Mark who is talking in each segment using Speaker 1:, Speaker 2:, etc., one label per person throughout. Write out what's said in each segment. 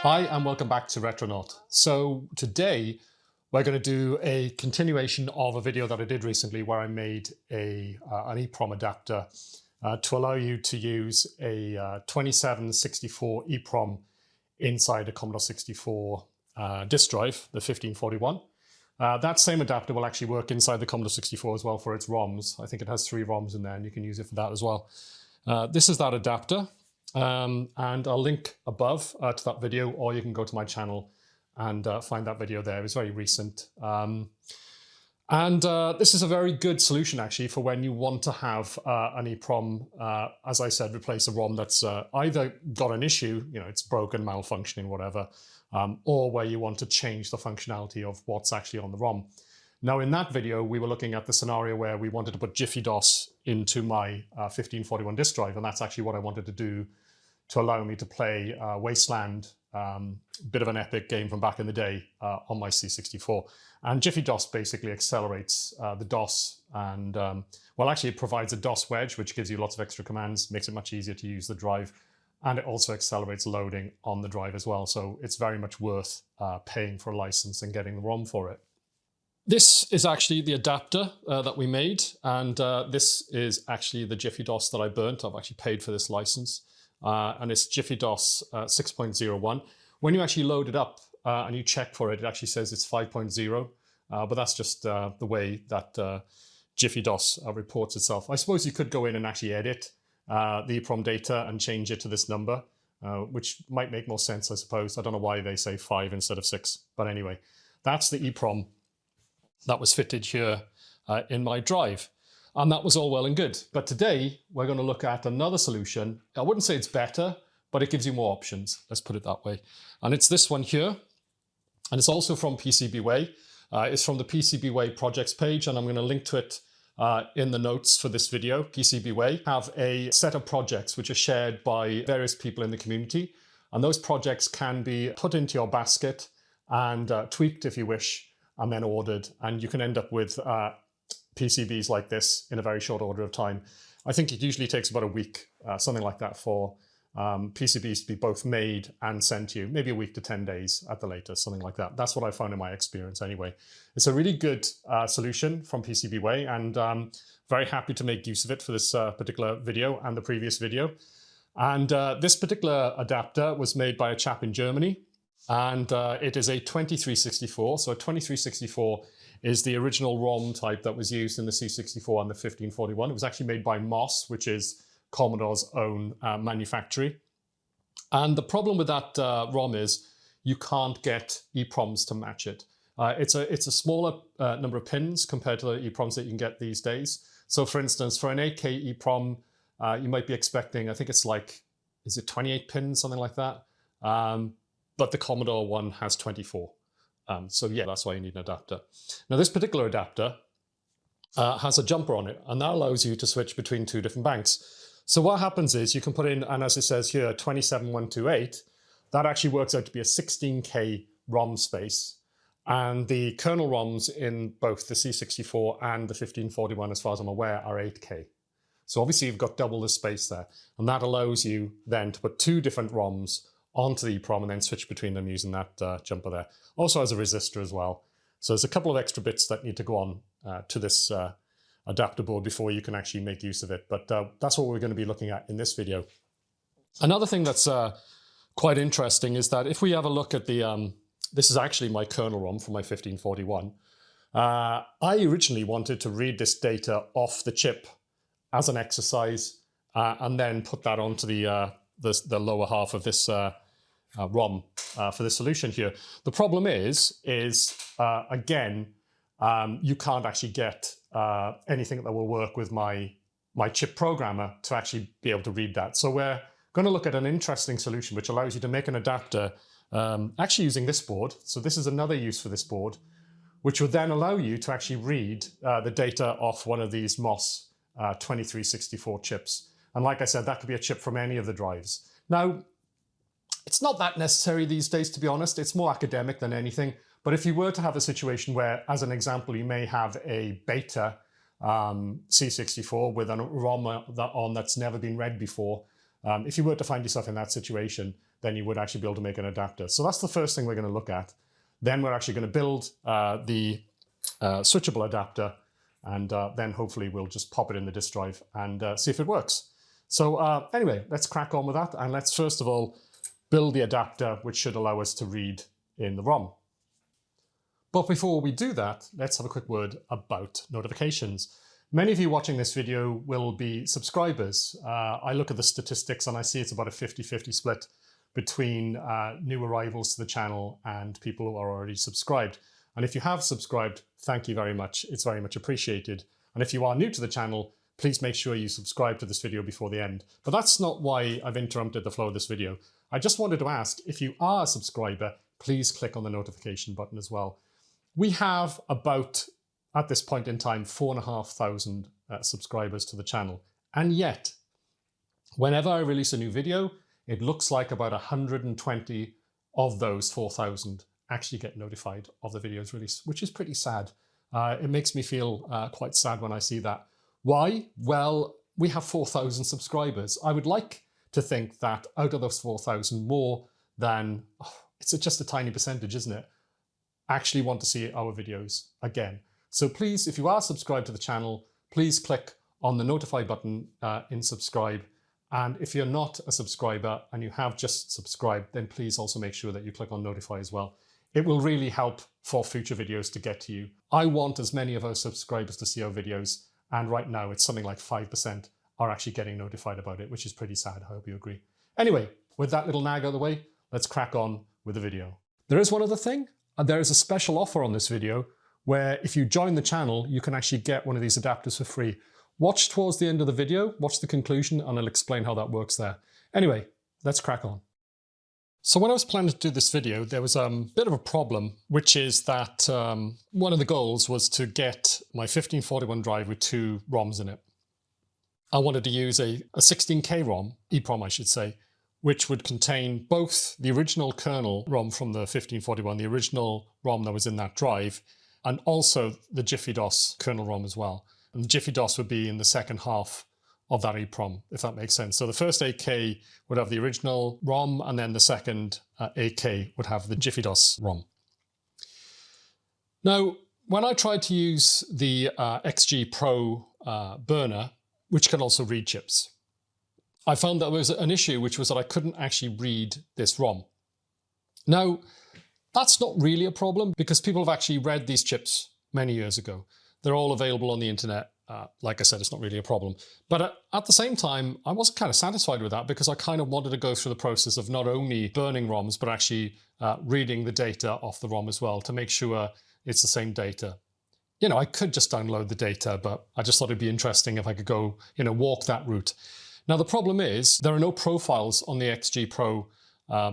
Speaker 1: Hi and welcome back to Retronaut. So today we're going to do a continuation of a video that I did recently where I made an EPROM adapter to allow you to use a 2764 EPROM inside a Commodore 64 disk drive, the 1541. That same adapter will actually work inside the Commodore 64 as well for its ROMs. I think it has 3 ROMs in there and you can use it for that as well. This is that adapter. And I'll link above to that video, or you can go to my channel and find that video there. It's very recent. This is a very good solution actually for when you want to have an EPROM, as I said, replace a ROM that's either got an issue, you know, it's broken, malfunctioning, whatever, or where you want to change the functionality of what's actually on the ROM. Now in that video, we were looking at the scenario where we wanted to put JiffyDOS into my 1541 disk drive, and that's actually what I wanted to do to allow me to play Wasteland, bit of an epic game from back in the day on my C64. And JiffyDOS basically accelerates the DOS and, well, actually it provides a DOS wedge, which gives you lots of extra commands, makes it much easier to use the drive, and it also accelerates loading on the drive as well. So it's very much worth paying for a license and getting the ROM for it. This is actually the adapter that we made, and this is actually the JiffyDOS that I burnt. I've actually paid for this license, and it's JiffyDOS 6.01. When you actually load it up and you check for it, it actually says it's 5.0, but that's just the way that JiffyDOS reports itself. I suppose you could go in and actually edit the EPROM data and change it to this number, which might make more sense, I suppose. I don't know why they say 5 instead of 6, but anyway, that's the EPROM that was fitted here in my drive. And that was all well and good. But today we're going to look at another solution. I wouldn't say it's better, but it gives you more options. Let's put it that way. And it's this one here. And it's also from PCBWay. It's from the PCBWay projects page, and I'm going to link to it in the notes for this video. PCBWay have a set of projects which are shared by various people in the community. And those projects can be put into your basket and tweaked if you wish, and then ordered, and you can end up with PCBs like this in a very short order of time. I think it usually takes about a week, something like that, for PCBs to be both made and sent to you, maybe a week to 10 days at the latest, something like that. That's what I found in my experience anyway. It's a really good solution from PCBWay, and I'm very happy to make use of it for this particular video and the previous video. And this particular adapter was made by a chap in Germany. And it is a 2364. So a 2364 is the original ROM type that was used in the C64 and the 1541. It was actually made by MOS, which is Commodore's own manufactory. And the problem with that ROM is you can't get EPROMs to match it. It's a smaller number of pins compared to the EPROMs that you can get these days. So for instance, for an 8K EPROM, you might be expecting, I think it's like, is it 28 pins, something like that? But the Commodore one has 24. So yeah, that's why you need an adapter. Now this particular adapter has a jumper on it, and that allows you to switch between 2 different banks. So what happens is you can put in, and as it says here, 27128, that actually works out to be a 16K ROM space. And the kernel ROMs in both the C64 and the 1541, as far as I'm aware, are 8K. So obviously you've got double the space there. And that allows you then to put 2 different ROMs onto the EPROM and then switch between them using that jumper there. Also has a resistor as well. So there's a couple of extra bits that need to go on to this adapter board before you can actually make use of it. But that's what we're going to be looking at in this video. Another thing that's quite interesting is that if we have a look at the, this is actually my kernel ROM for my 1541. I originally wanted to read this data off the chip as an exercise and then put that onto the lower half of this ROM for this solution here. The problem is again, you can't actually get anything that will work with my chip programmer to actually be able to read that. So we're going to look at an interesting solution which allows you to make an adapter actually using this board. So this is another use for this board, which would then allow you to actually read the data off one of these MOS 2364 chips. And like I said, that could be a chip from any of the drives. Now, It's not that necessary these days, to be honest. It's more academic than anything. But if you were to have a situation where, as an example, you may have a beta C64 with a ROM on that's never been read before, if you were to find yourself in that situation, then you would actually be able to make an adapter. So that's the first thing we're going to look at. Then we're actually going to build the switchable adapter, and then hopefully we'll just pop it in the disk drive and see if it works. So anyway, let's crack on with that. And let's first of all build the adapter, which should allow us to read in the ROM. But before we do that, let's have a quick word about notifications. Many of you watching this video will be subscribers. I look at the statistics and I see it's about a 50-50 split between new arrivals to the channel and people who are already subscribed. And if you have subscribed, thank you very much. It's very much appreciated. And if you are new to the channel, please make sure you subscribe to this video before the end. But that's not why I've interrupted the flow of this video. I just wanted to ask, if you are a subscriber, please click on the notification button as well. We have about, at this point in time, 4,500 subscribers to the channel. And yet, whenever I release a new video, it looks like about 120 of those 4,000 actually get notified of the video's release, which is pretty sad. It makes me feel quite sad when I see that. Why? Well, we have 4,000 subscribers. I would like to think that out of those 4,000, more than, it's just a tiny percentage, isn't it, actually want to see our videos again. So please, if you are subscribed to the channel, please click on the notify button in subscribe. And if you're not a subscriber and you have just subscribed, then please also make sure that you click on notify as well. It will really help for future videos to get to you. I want as many of our subscribers to see our videos, and right now it's something like 5% are actually getting notified about it, which is pretty sad. I hope you agree. Anyway, with that little nag out of the way, let's crack on with the video. There is one other thing. There is a special offer on this video where if you join the channel, you can actually get one of these adapters for free. Watch towards the end of the video, watch the conclusion, and I'll explain how that works there. Anyway, let's crack on. So when I was planning to do this video, there was a bit of a problem, which is that one of the goals was to get my 1541 drive with 2 ROMs in it. I wanted to use a 16K ROM, EPROM I should say, which would contain both the original kernel ROM from the 1541, the original ROM that was in that drive, and also the JiffyDOS kernel ROM as well. And the JiffyDOS would be in the second half of that EPROM, if that makes sense. So the first 8K would have the original ROM, and then the second 8K would have the JiffyDOS ROM. Now, when I tried to use the XG Pro burner, which can also read chips, I found that there was an issue, which was that I couldn't actually read this ROM. Now, that's not really a problem because people have actually read these chips many years ago. They're all available on the internet. Like I said, it's not really a problem. But at the same time, I wasn't kind of satisfied with that because I kind of wanted to go through the process of not only burning ROMs, but actually reading the data off the ROM as well to make sure it's the same data. You know, I could just download the data, but I just thought it'd be interesting if I could go, walk that route. Now, the problem is there are no profiles on the XG Pro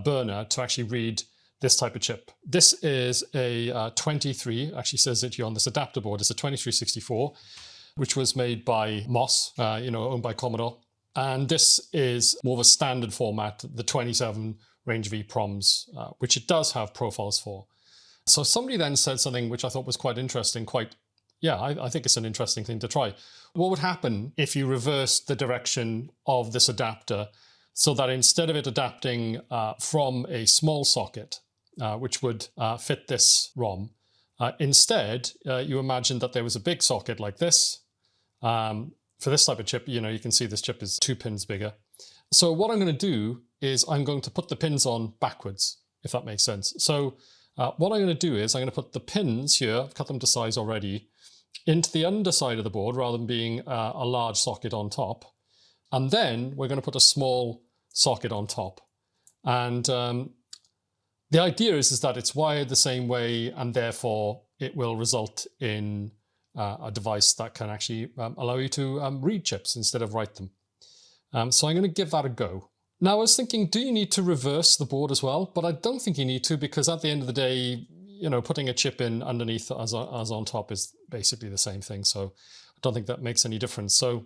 Speaker 1: burner to actually read this type of chip. This is a 23, actually says it here on this adapter board. It's a 2364, which was made by MOS, owned by Commodore. And this is more of a standard format, the 27 range of EPROMs, which it does have profiles for. So somebody then said something which I thought was quite interesting, I think it's an interesting thing to try. What would happen if you reversed the direction of this adapter so that instead of it adapting from a small socket, which would fit this ROM, instead you imagine that there was a big socket like this. For this type of chip, you can see this chip is 2 pins bigger. So what I'm going to do is I'm going to put the pins on backwards, if that makes sense. So what I'm going to do is I'm going to put the pins here, I've cut them to size already, into the underside of the board rather than being a large socket on top. And then we're going to put a small socket on top. And the idea is that it's wired the same way, and therefore it will result in a device that can actually allow you to read chips instead of write them. So I'm going to give that a go. Now, I was thinking, do you need to reverse the board as well? But I don't think you need to, because at the end of the day, putting a chip in underneath as on top is basically the same thing. So I don't think that makes any difference. So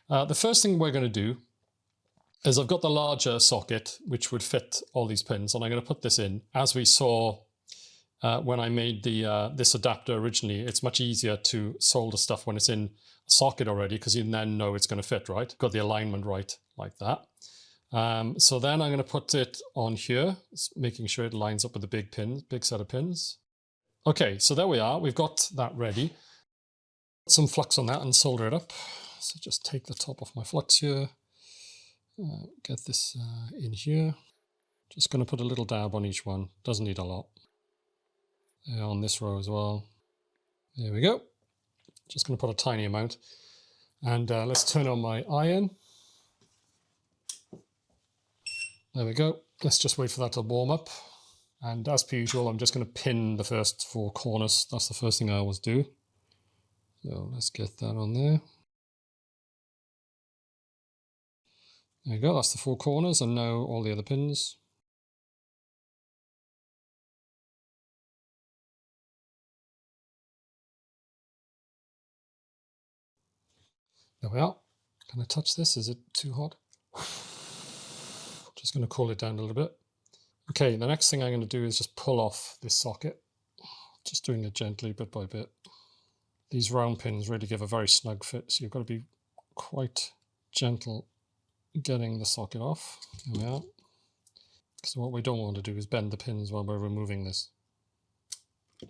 Speaker 1: the first thing we're going to do is I've got the larger socket, which would fit all these pins, and I'm going to put this in. As we saw when I made the this adapter originally, it's much easier to solder stuff when it's in a socket already, because you then know it's going to fit, right? Got the alignment right, like that. So then I'm going to put it on here, making sure it lines up with the big pins, big set of pins. Okay, so there we are. We've got that ready. Put some flux on that and solder it up. So just take the top off my flux here. Get this in here. Just going to put a little dab on each one. Doesn't need a lot. On this row as well. There we go. Just going to put a tiny amount. And let's turn on my iron. There we go. Let's just wait for that to warm up. And as per usual, I'm just going to pin the first 4 corners. That's the first thing I always do. So let's get that on there. There you go. That's the 4 corners, and now all the other pins. There we are. Can I touch this? Is it too hot? Just going to cool it down a little bit. Okay, the next thing I'm going to do is just pull off this socket. Just doing it gently, bit by bit. These round pins really give a very snug fit, so you've got to be quite gentle getting the socket off. There we are. So what we don't want to do is bend the pins while we're removing this.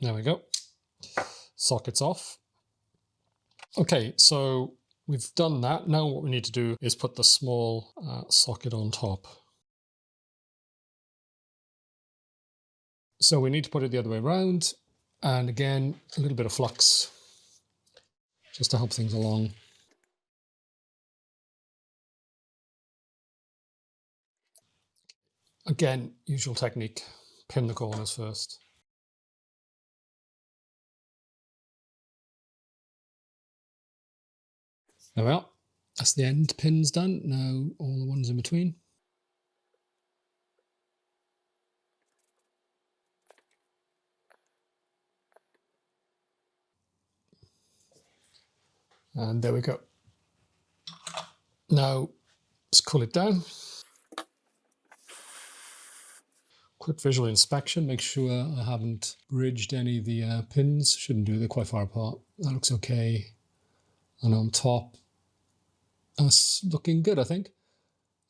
Speaker 1: There we go. Socket's off. Okay, so we've done that. Now what we need to do is put the small socket on top. So we need to put it the other way around. And again, a little bit of flux just to help things along. Again, usual technique, pin the corners first. There we are. That's the end pins done. Now all the ones in between. And there we go. Now let's cool it down. Quick visual inspection, make sure I haven't bridged any of the pins. Shouldn't do, they're quite far apart. That looks okay. And on top, that's looking good, I think.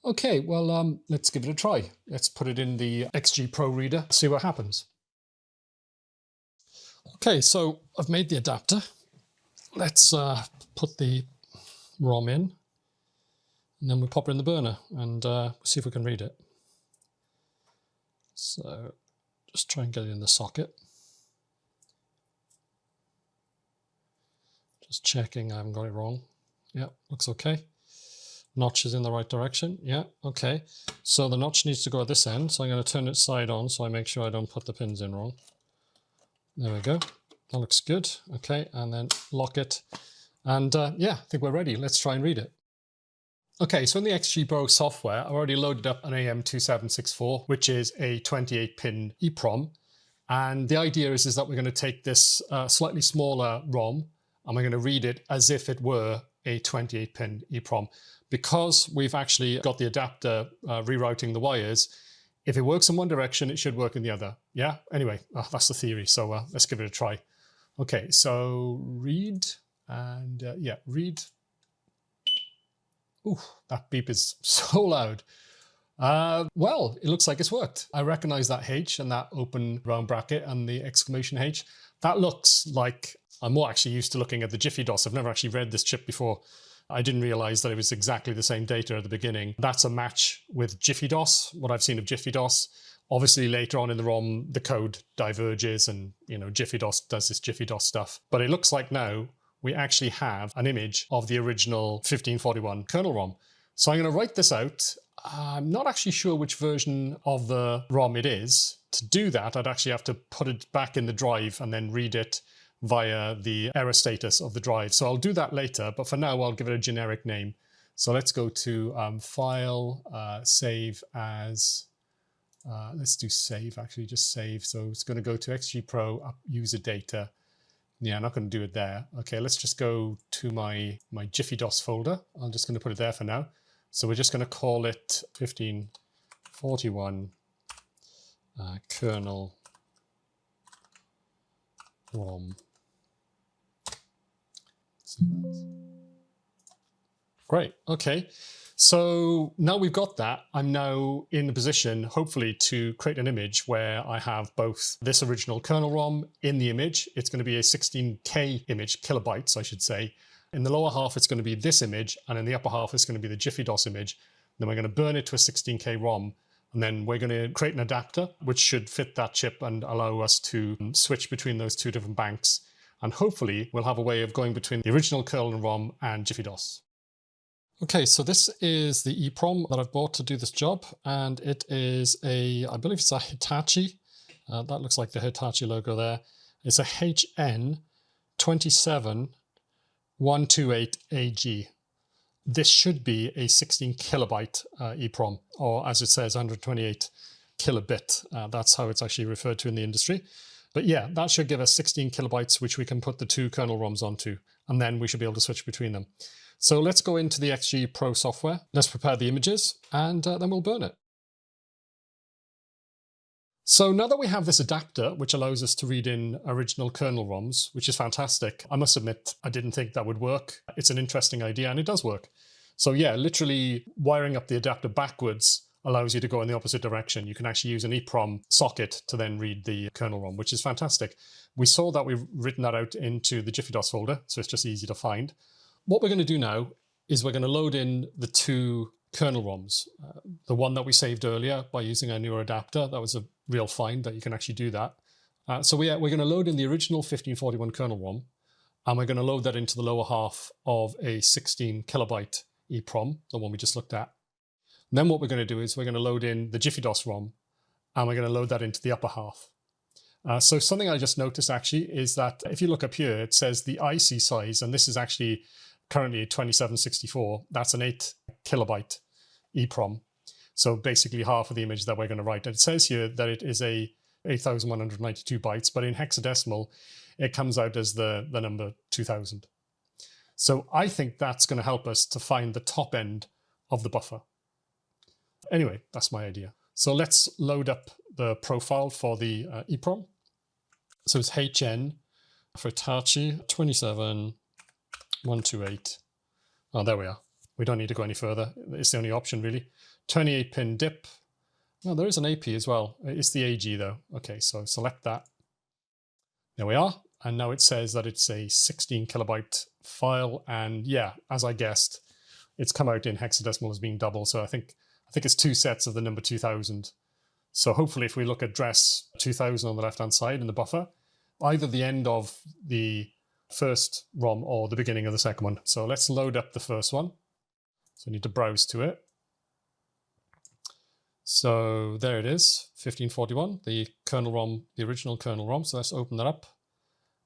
Speaker 1: Okay, well, let's give it a try. Let's put it in the XG Pro reader, see what happens. Okay, so I've made the adapter. Let's put the ROM in, and then we'll pop it in the burner and see if we can read it. So just try and get it in the socket. Just checking I haven't got it wrong. Yeah, looks okay. Notch is in the right direction. Yeah, okay. So the notch needs to go at this end. So I'm going to turn it side on so I make sure I don't put the pins in wrong. There we go. That looks good. Okay, and then lock it. And yeah, I think we're ready. Let's try and read it. Okay, so in the XG Pro software, I've already loaded up an AM2764, which is a 28-pin EPROM. And the idea is that we're going to take this slightly smaller ROM and we're going to read it as if it were a 28-pin EPROM. Because we've actually got the adapter rerouting the wires, if it works in one direction, it should work in the other. Yeah, anyway, that's the theory. So let's give it a try. Okay, so read and yeah, read. Ooh, that beep is so loud. Well, it looks like it's worked. I recognize that H and that open round bracket and the exclamation H. That looks like, I'm more actually used to looking at the JiffyDOS. I've never actually read this chip before. I didn't realize that it was exactly the same data at the beginning. That's a match with JiffyDOS, what I've seen of JiffyDOS. Obviously later on in the ROM, the code diverges and, you know, JiffyDOS does this JiffyDOS stuff. But it looks like now we actually have an image of the original 1541 kernel ROM. So I'm going to write this out. I'm not actually sure which version of the ROM it is. To do that, I'd actually have to put it back in the drive and then read it via the error status of the drive. So I'll do that later, but for now I'll give it a generic name. So let's go to File, Save As, let's do Save actually, just Save. So it's going to go to XG Pro, User Data. Yeah, I'm not going to do it there. Okay, let's just go to my JiffyDOS folder. I'm just going to put it there for now. So we're just going to call it 1541 kernel ROM. Great. Okay. So now we've got that, I'm now in the position, hopefully, to create an image where I have both this original kernel ROM in the image. It's going to be a 16K image, kilobytes, I should say. In the lower half, it's going to be this image, and in the upper half, it's going to be the JiffyDOS image. Then we're going to burn it to a 16K ROM, and then we're going to create an adapter, which should fit that chip and allow us to switch between those two different banks. And hopefully, we'll have a way of going between the original kernel ROM and JiffyDOS. Okay, so this is the EPROM that I've bought to do this job, and it is a, I believe it's a Hitachi. That looks like the Hitachi logo there. It's a HN27128AG. This should be a 16 kilobyte EPROM, or as it says, 128 kilobit. That's how it's actually referred to in the industry. But yeah, that should give us 16 kilobytes, which we can put the two kernel ROMs onto, and then we should be able to switch between them. So let's go into the XG Pro software. Let's prepare the images, and then we'll burn it. So now that we have this adapter, which allows us to read in original kernel ROMs, which is fantastic, I must admit, I didn't think that would work. It's an interesting idea, and it does work. So yeah, literally wiring up the adapter backwards allows you to go in the opposite direction. You can actually use an EPROM socket to then read the kernel ROM, which is fantastic. We saw that we've written that out into the JiffyDOS folder, so it's just easy to find. What we're going to do now is we're going to load in the two kernel ROMs. The one that we saved earlier by using our newer adapter, that was a real find that you can actually do that. So we're going to load in the original 1541 kernel ROM, and we're going to load that into the lower half of a 16 kilobyte EPROM, the one we just looked at. And then what we're going to do is we're going to load in the JiffyDOS ROM, and we're going to load that into the upper half. So something I just noticed actually is that if you look up here, it says the IC size, and this is actually currently 2764. That's an 8 kilobyte EPROM. So basically half of the image that we're going to write. And it says here that it is a 8192 bytes, but in hexadecimal, it comes out as the number 2000. So I think that's going to help us to find the top end of the buffer. Anyway, that's my idea. So let's load up the profile for the EPROM. So it's HN for Hitachi 27128. Oh, there we are. We don't need to go any further. It's the only option really. 28 pin DIP. Oh, there is an AP as well. It's the AG though. Okay, so select that. There we are. And now it says that it's a 16 kilobyte file. And yeah, as I guessed, it's come out in hexadecimal as being double. So I think it's two sets of the number 2000. So hopefully if we look at address 2000 on the left-hand side in the buffer, either the end of the first ROM or the beginning of the second one. So let's load up the first one. So we need to browse to it. So there it is, 1541, the kernel ROM, the original kernel ROM. So let's open that up.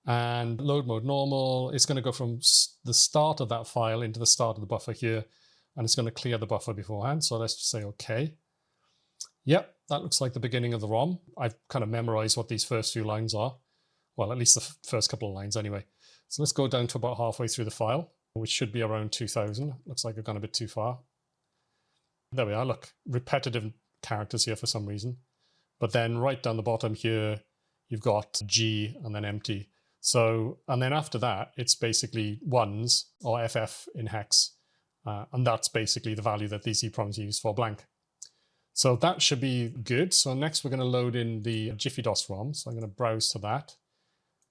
Speaker 1: And load mode normal, it's going to go from the start of that file into the start of the buffer here. And it's going to clear the buffer beforehand. So let's just say OK. Yep, that looks like the beginning of the ROM. I've kind of memorized what these first few lines are. Well, at least the first couple of lines anyway. So let's go down to about halfway through the file, which should be around 2000. Looks like I've gone a bit too far. There we are. Look, repetitive characters here for some reason. But then right down the bottom here, you've got G and then empty. So, and then after that, it's basically ones or FF in hex. And that's basically the value that these EPROMs use for blank. So that should be good. So next we're going to load in the JiffyDOS ROM. So I'm going to browse to that.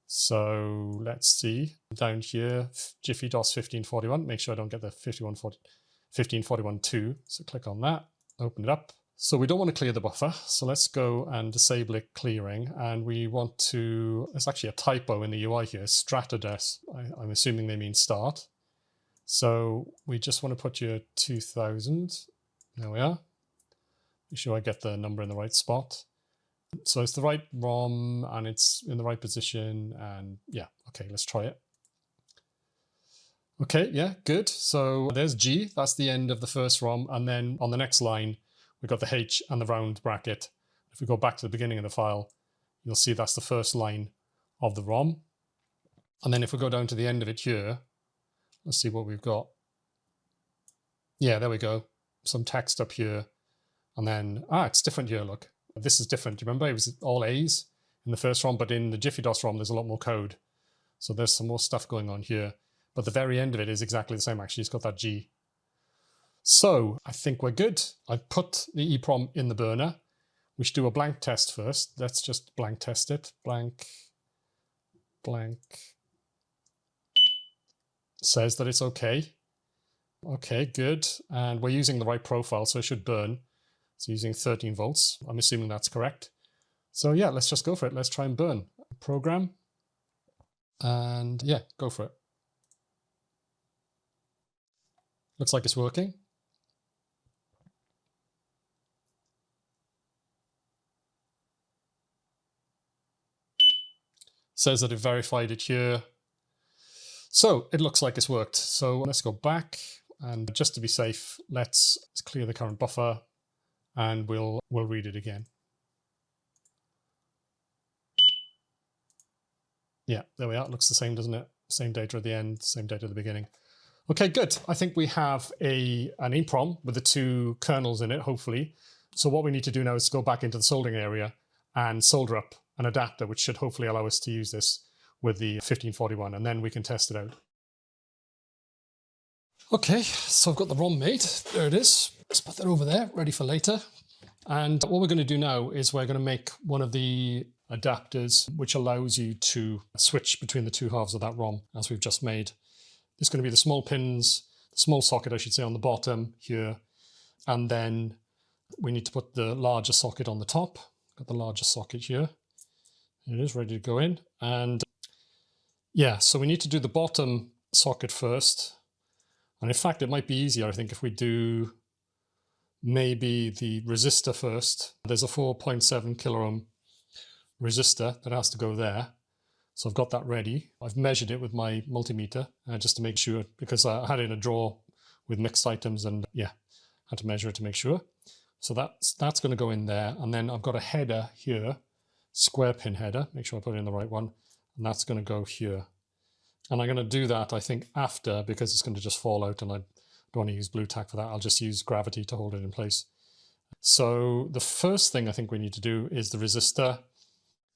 Speaker 1: So let's see down here, JiffyDOS 1541. Make sure I don't get the 1541.2. So click on that, open it up. So we don't want to clear the buffer. So let's go and disable it clearing. And we want to, there's actually a typo in the UI here, StrataDes. I'm assuming they mean start. So we just want to put your 2000. There we are. Make sure I get the number in the right spot. So it's the right ROM and it's in the right position. And yeah, okay, let's try it. Okay, yeah, good. So there's G, that's the end of the first ROM. And then on the next line, we've got the H and the round bracket. If we go back to the beginning of the file, you'll see that's the first line of the ROM. And then if we go down to the end of it here, let's see what we've got. Yeah, there we go. some text up here. And then, it's different here, look. This is different. Do you remember? It was all A's in the first ROM, but in the JiffyDOS ROM, there's a lot more code. So there's some more stuff going on here. But the very end of it is exactly the same, actually. It's got that G. So I think we're good. I've put the EPROM in the burner. We should do a blank test first. Let's just blank test it. Blank. Says that it's okay. Okay, good. And we're using the right profile, so it should burn. It's using 13 volts. I'm assuming that's correct. So yeah, let's just go for it. Let's try and burn. Program. And yeah, go for it. Looks like it's working. Says that it verified it here. So it looks like it's worked. So let's go back, and just to be safe, let's clear the current buffer and we'll read it again. Yeah, there we are. It looks the same, doesn't it? Same data at the end, same data at the beginning. Okay, good. I think we have an EPROM with the two kernels in it, hopefully. So what we need to do now is go back into the soldering area and solder up an adapter, which should hopefully allow us to use this with the 1541, and then we can test it out. Okay, so I've got the ROM made. There it is. Let's put that over there, ready for later. And what we're going to do now is we're going to make one of the adapters which allows you to switch between the two halves of that ROM, as we've just made. There's going to be the small pins, the small socket, I should say, on the bottom here. And then we need to put the larger socket on the top. Got the larger socket here. It is ready to go in. And yeah, so we need to do the bottom socket first. And in fact, it might be easier, I think, if we do maybe the resistor first. There's a 4.7 kilo ohm resistor that has to go there. So I've got that ready. I've measured it with my multimeter just to make sure, because I had it in a drawer with mixed items, and yeah, had to measure it to make sure. So that's going to go in there. And then I've got a header here, square pin header. Make sure I put it in the right one. And that's going to go here. And I'm going to do that, I think, after, because it's going to just fall out and I don't want to use blue tack for that. I'll just use gravity to hold it in place. So the first thing I think we need to do is the resistor.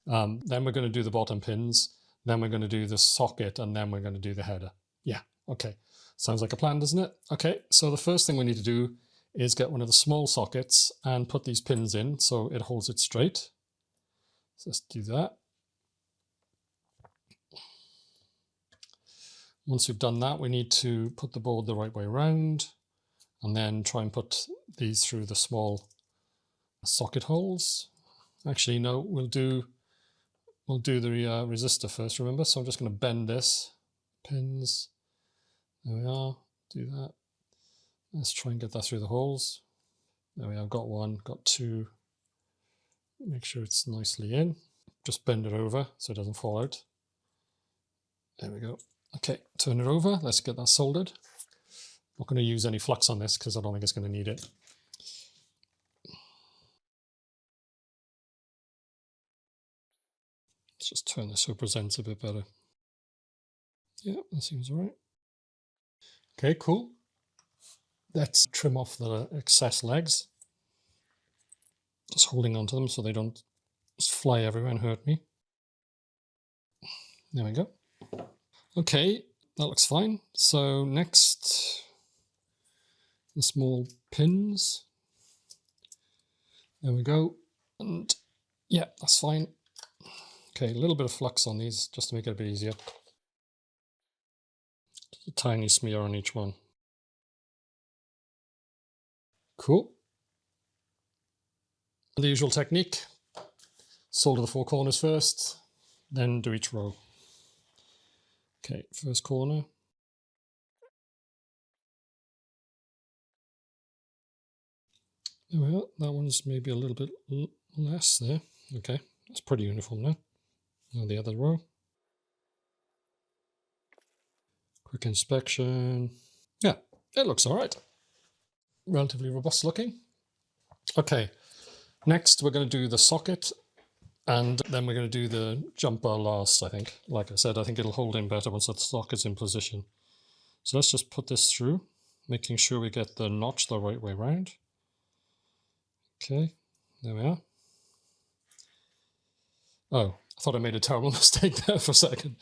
Speaker 1: Then we're going to do the bottom pins. Then we're going to do the socket, and then we're going to do the header. Yeah, okay. Sounds like a plan, doesn't it? Okay, so the first thing we need to do is get one of the small sockets and put these pins in so it holds it straight. So let's do that. Once we've done that, we need to put the board the right way around and then try and put these through the small socket holes. Actually, no, we'll do the resistor first, remember? So I'm just going to bend this. Pins. There we are. Do that. Let's try and get that through the holes. There we are. Got one, got two. Make sure it's nicely in. Just bend it over so it doesn't fall out. There we go. Okay, turn it over. Let's get that soldered. Not going to use any flux on this because I don't think it's going to need it. Let's just turn this so it presents a bit better. Yeah, that seems all right. Okay, cool. Let's trim off the excess legs. Just holding onto them so they don't just fly everywhere and hurt me. There we go. Okay, that looks fine. So next, the small pins. There we go. And yeah, that's fine. Okay, a little bit of flux on these just to make it a bit easier. Just a tiny smear on each one. Cool. The usual technique. Solder the four corners first, then do each row. Okay, first corner. There we are. That one's maybe a little bit less there. Okay, that's pretty uniform now. Now the other row. Quick inspection. Yeah, it looks all right. Relatively robust looking. Okay, next we're going to do the socket, and then we're going to do the jump bar last, I think. Like I said, I think it'll hold in better once the socket's in position. So let's just put this through. making sure we get the notch the right way around. Okay, there we are. Oh, I thought I made a terrible mistake there for a second.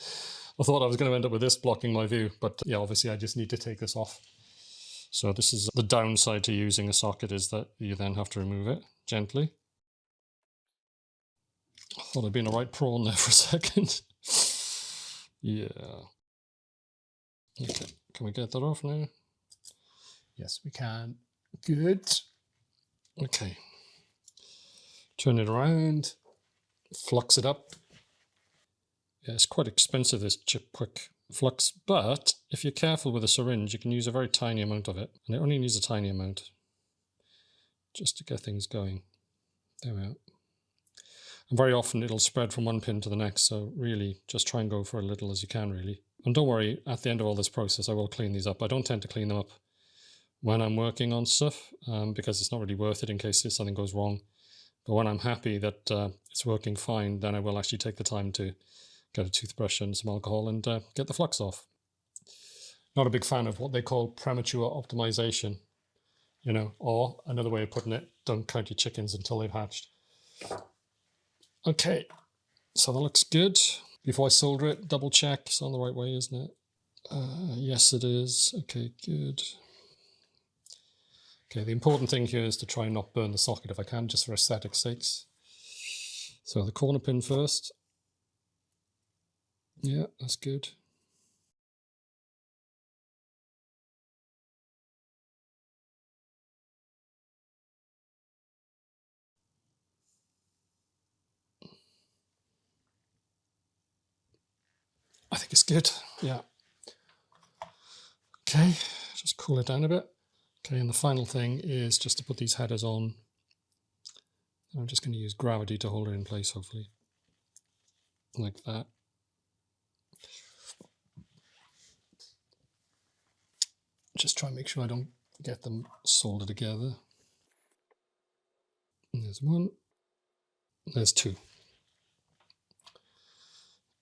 Speaker 1: I thought I was going to end up with this blocking my view, but yeah, obviously I just need to take this off. So this is the downside to using a socket, is that you then have to remove it gently. I thought I'd been a right prawn there for a second. Yeah. Okay, can we get that off now? Yes, we can. Good. Okay. Turn it around. Flux it up. Yeah, it's quite expensive, this chip quick flux, but if you're careful with a syringe, you can use a very tiny amount of it, and it only needs a tiny amount just to get things going. There we are. And very often it'll spread from one pin to the next, so really just try and go for as little as you can, really. And don't worry, at the end of all this process I will clean these up. I don't tend to clean them up when I'm working on stuff, because it's not really worth it in case something goes wrong. But when I'm happy that it's working fine, then I will actually take the time to get a toothbrush and some alcohol and get the flux off. Not a big fan of what they call premature optimization, you know, or another way of putting it, don't count your chickens until they've hatched. Okay, so that looks good. Before I solder it, double check it's on the right way, isn't it? Yes, it is. Okay, good. Okay, the important thing here is to try and not burn the socket if I can, just for aesthetic sakes. So the corner pin first. Yeah, that's good. I think it's good, yeah. Okay, just cool it down a bit. Okay, and the final thing is just to put these headers on. I'm just going to use gravity to hold it in place, hopefully. Like that. Just try and make sure I don't get them soldered together. And there's one. There's two.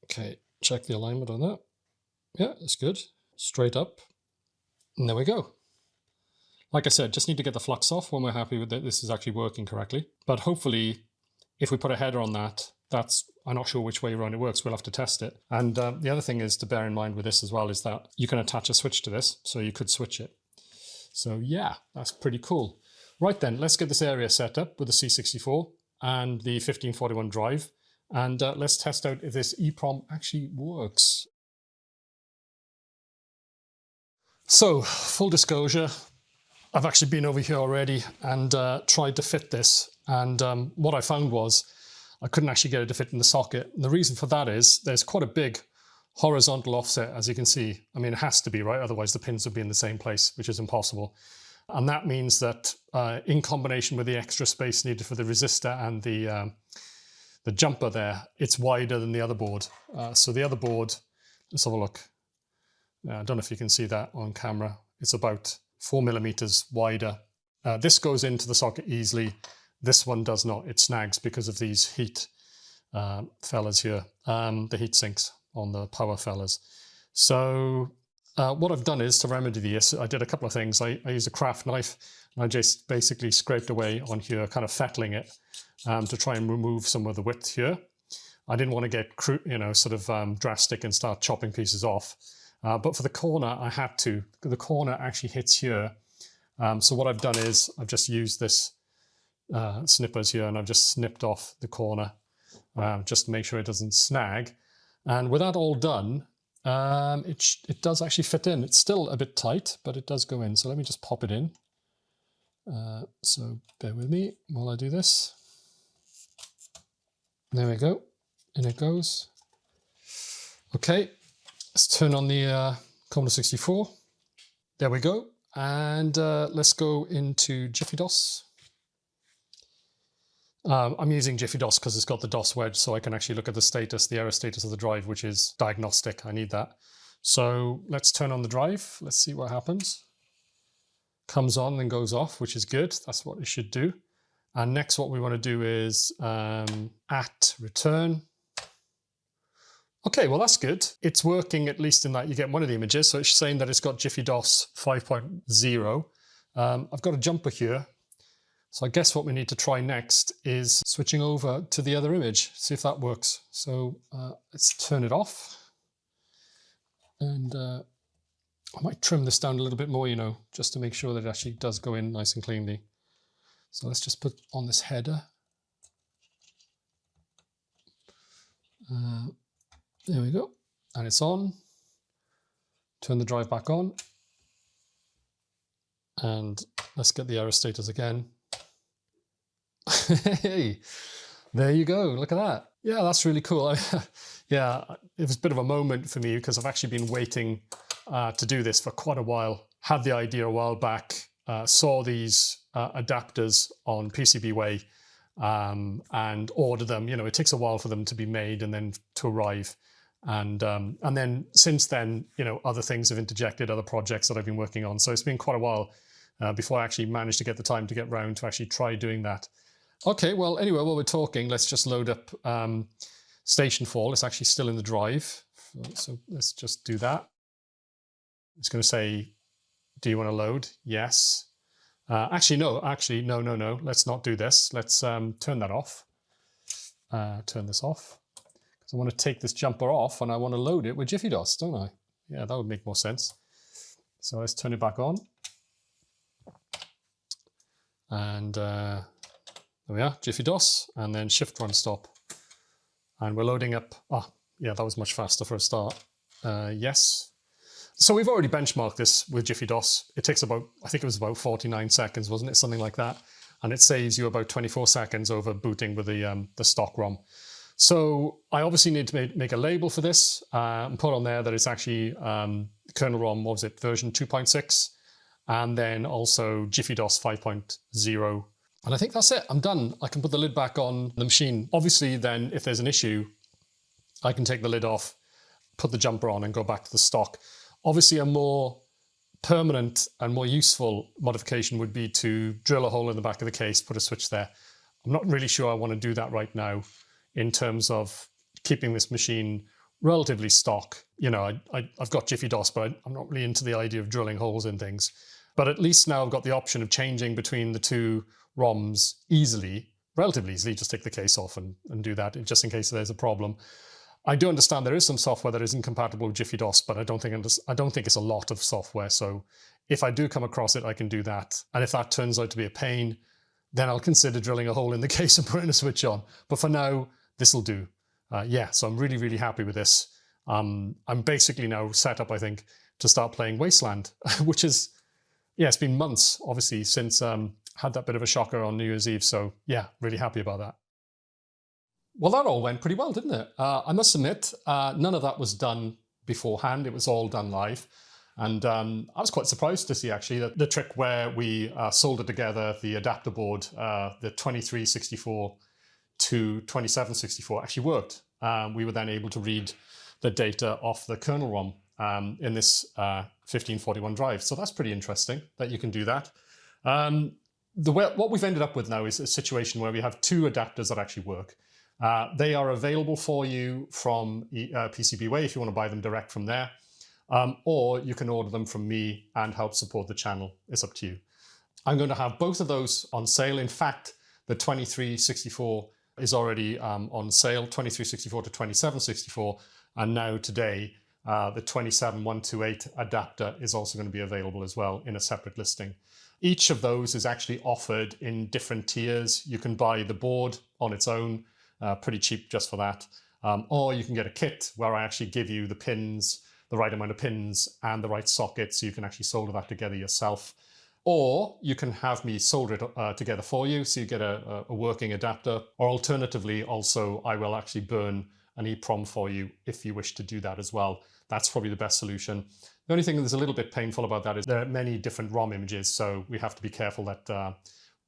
Speaker 1: Okay, check the alignment on that. Yeah, that's good. Straight up. And there we go. Like I said, just need to get the flux off when we're happy with that this is actually working correctly. But hopefully, if we put a header on that, I'm not sure which way around it works. We'll have to test it. And the other thing is to bear in mind with this as well is that you can attach a switch to this, so you could switch it. So yeah, that's pretty cool. Right then, let's get this area set up with the C64 and the 1541 drive. And let's test out if this EPROM actually works. So, full disclosure, I've actually been over here already and tried to fit this. And what I found was I couldn't actually get it to fit in the socket. And the reason for that is there's quite a big horizontal offset, as you can see. I mean, it has to be, right? Otherwise the pins would be in the same place, which is impossible. And that means that in combination with the extra space needed for the resistor and the jumper there, it's wider than the other board. So the other board, let's have a look. I don't know if you can see that on camera. It's about 4 millimeters wider. This goes into the socket easily. This one does not. It snags because of these heat fellas here, the heat sinks on the power fellas. So what I've done is to remedy this, I did a couple of things. I used a craft knife and I just basically scraped away on here, kind of fettling it to try and remove some of the width here. I didn't want to get, sort of drastic and start chopping pieces off. But for the corner, I had to. The corner actually hits here. So what I've done is I've just used this snippers here and I've just snipped off the corner just to make sure it doesn't snag. And with that all done, it does actually fit in. It's still a bit tight, but it does go in. So let me just pop it in. So bear with me while I do this. There we go. In it goes. Okay. Let's turn on the Commodore 64. There we go. And let's go into JiffyDOS. I'm using JiffyDOS because it's got the DOS wedge, so I can actually look at the status, the error status of the drive, which is diagnostic. I need that. So let's turn on the drive. Let's see what happens. Comes on and goes off, which is good. That's what it should do. And next what we want to do is at return. Okay, well, that's good. It's working, at least in that you get one of the images. So it's saying that it's got JiffyDOS 5.0. I've got a jumper here. So I guess what we need to try next is switching over to the other image, see if that works. So let's turn it off. And I might trim this down a little bit more, you know, just to make sure that it actually does go in nice and cleanly. So let's just put on this header. There we go. And it's on. Turn the drive back on. And let's get the error status again. Hey, there you go. Look at that. Yeah, that's really cool. Yeah, it was a bit of a moment for me because I've actually been waiting to do this for quite a while. Had the idea a while back, saw these adapters on PCBWay and ordered them. You know, it takes a while for them to be made and then to arrive. And then since then, you know, other things have interjected, other projects that I've been working on. So it's been quite a while before I actually managed to get the time to get round to actually try doing that. Okay, well, anyway, while we're talking, let's just load up Station 4. It's actually still in the drive. So let's just do that. It's going to say, do you want to load? Yes. Actually, no. Let's not do this. Let's turn that off. Turn this off. Because I want to take this jumper off and I want to load it with JiffyDOS, don't I? Yeah, that would make more sense. So let's turn it back on. And there we are, JiffyDOS, and then Shift Run Stop. And we're loading up. Ah, yeah, that was much faster for a start. Yes. So we've already benchmarked this with JiffyDOS. It takes about, I think it was about 49 seconds, wasn't it? Something like that. And it saves you about 24 seconds over booting with the stock ROM. So I obviously need to make a label for this and put on there that it's actually Kernal ROM, what was it, version 2.6, and then also JiffyDOS 5.0. And I think that's it. I'm done. I can put the lid back on the machine. Obviously, then if there's an issue, I can take the lid off, put the jumper on and go back to the stock. Obviously, a more permanent and more useful modification would be to drill a hole in the back of the case, put a switch there. I'm not really sure I want to do that right now in terms of keeping this machine relatively stock. You know, I've got JiffyDOS, but I'm not really into the idea of drilling holes in things. But at least now I've got the option of changing between the two ROMs easily, relatively easily. Just take the case off and do that just in case there's a problem. I do understand there is some software that isn't compatible with JiffyDOS, but I don't think it's a lot of software. So if I do come across it, I can do that. And if that turns out to be a pain, then I'll consider drilling a hole in the case and putting a switch on. But for now, this will do. Yeah, so I'm really, really happy with this. I'm basically now set up, I think, to start playing Wasteland, which is, yeah, it's been months, obviously, since had that bit of a shocker on New Year's Eve. So yeah, really happy about that. Well, that all went pretty well, didn't it? I must admit, none of that was done beforehand. It was all done live. And I was quite surprised to see, actually, that the trick where we soldered together the adapter board, the 2364 to 2764 actually worked. We were then able to read the data off the kernel ROM in this 1541 drive. So that's pretty interesting that you can do that. What we've ended up with now is a situation where we have two adapters that actually work. They are available for you from PCBWay if you want to buy them direct from there, or you can order them from me and help support the channel. It's up to you. I'm going to have both of those on sale. In fact, the 2364 is already on sale, 2364 to 2764, and now today the 27128 adapter is also going to be available as well in a separate listing. Each of those is actually offered in different tiers. You can buy the board on its own, pretty cheap just for that. Or you can get a kit where I actually give you the pins, the right amount of pins and the right sockets, so you can actually solder that together yourself. Or you can have me solder it together for you, so you get a working adapter. Or alternatively, also, I will actually burn an EPROM for you if you wish to do that as well. That's probably the best solution. The only thing that's a little bit painful about that is there are many different ROM images, so we have to be careful that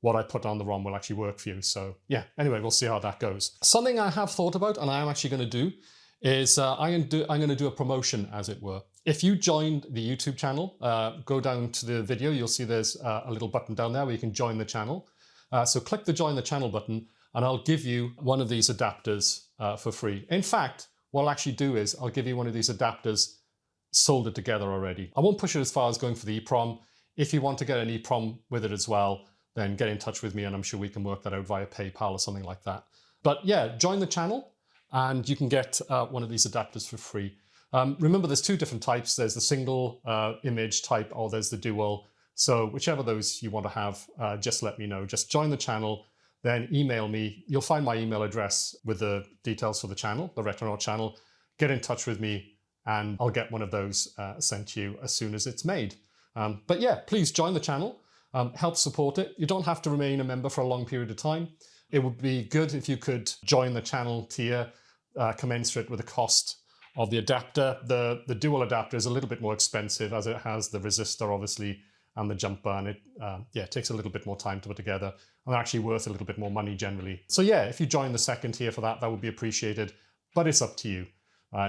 Speaker 1: what I put on the ROM will actually work for you. So yeah, anyway, we'll see how that goes. Something I have thought about, and I am actually going to do, is I'm going to do a promotion, as it were. If you joined the YouTube channel, go down to the video, you'll see there's a little button down there where you can join the channel. So click the join the channel button and I'll give you one of these adapters for free. In fact, what I'll actually do is I'll give you one of these adapters soldered together already. I won't push it as far as going for the EPROM. If you want to get an EPROM with it as well, then get in touch with me and I'm sure we can work that out via PayPal or something like that. But yeah, join the channel and you can get one of these adapters for free. Remember, there's two different types. There's the single image type or there's the dual. So whichever those you want to have, just let me know. Just join the channel, then email me. You'll find my email address with the details for the channel, the Retronaut channel. Get in touch with me and I'll get one of those sent to you as soon as it's made. But yeah, please join the channel, help support it. You don't have to remain a member for a long period of time. It would be good if you could join the channel tier commensurate with the cost of the adapter. The dual adapter is a little bit more expensive as it has the resistor, obviously, and the jumper, and it takes a little bit more time to put together, and they're actually worth a little bit more money generally. So yeah, if you join the second tier for that, that would be appreciated, but it's up to you.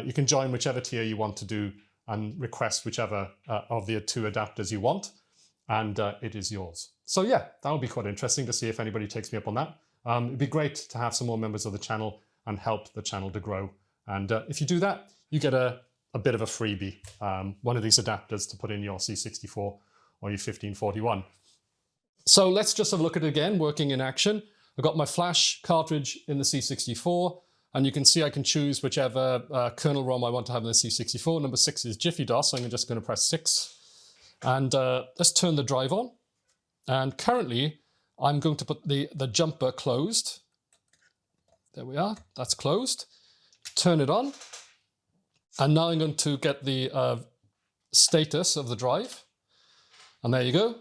Speaker 1: You can join whichever tier you want to do and request whichever of the two adapters you want, and it is yours. So yeah, that would be quite interesting to see if anybody takes me up on that. It'd be great to have some more members of the channel and help the channel to grow. And if you do that, you get a bit of a freebie, one of these adapters to put in your C64 or your 1541. So let's just have a look at it again, working in action. I've got my flash cartridge in the C64, and you can see I can choose whichever kernel ROM I want to have in the C64. Number 6 is JiffyDOS, so I'm just going to press 6. And let's turn the drive on. And currently, I'm going to put the jumper closed. There we are, that's closed. Turn it on. And now I'm going to get the status of the drive. And there you go,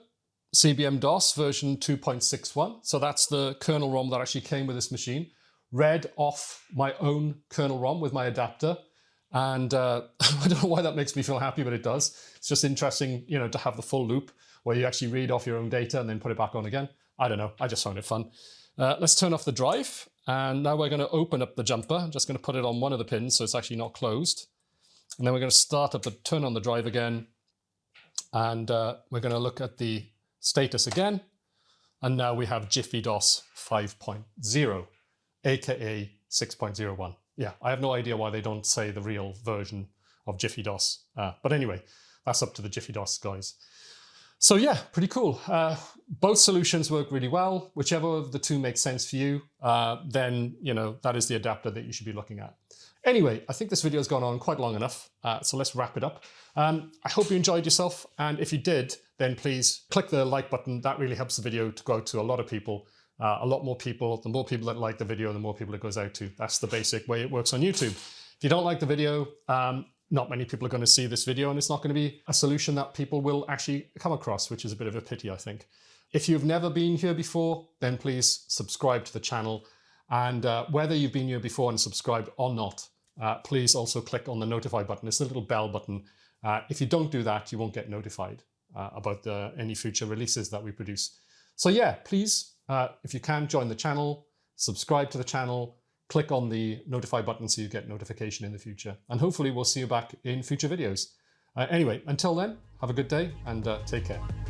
Speaker 1: CBM-DOS version 2.61. So that's the kernel ROM that actually came with this machine. Read off my own kernel ROM with my adapter. And I don't know why that makes me feel happy, but it does. It's just interesting, you know, to have the full loop where you actually read off your own data and then put it back on again. I don't know, I just found it fun. Let's turn off the drive. And now we're going to open up the jumper. I'm just going to put it on one of the pins so it's actually not closed. And then we're going to start up and turn on the drive again. And we're going to look at the status again. And now we have JiffyDOS 5.0, aka 6.01. Yeah, I have no idea why they don't say the real version of JiffyDOS. But anyway, that's up to the JiffyDOS guys. So yeah, pretty cool. Both solutions work really well. Whichever of the two makes sense for you, then you know that is the adapter that you should be looking at. Anyway, I think this video has gone on quite long enough, so let's wrap it up. I hope you enjoyed yourself, and if you did, then please click the like button. That really helps the video to go out to a lot of people, a lot more people. The more people that like the video, the more people it goes out to. That's the basic way it works on YouTube. If you don't like the video, not many people are going to see this video, and it's not going to be a solution that people will actually come across, which is a bit of a pity, I think. If you've never been here before, then please subscribe to the channel. And whether you've been here before and subscribed or not, please also click on the notify button. It's the little bell button. If you don't do that, you won't get notified about any future releases that we produce. So yeah, please, if you can, join the channel, subscribe to the channel, click on the notify button so you get notification in the future. And hopefully we'll see you back in future videos. Anyway, until then, have a good day and take care.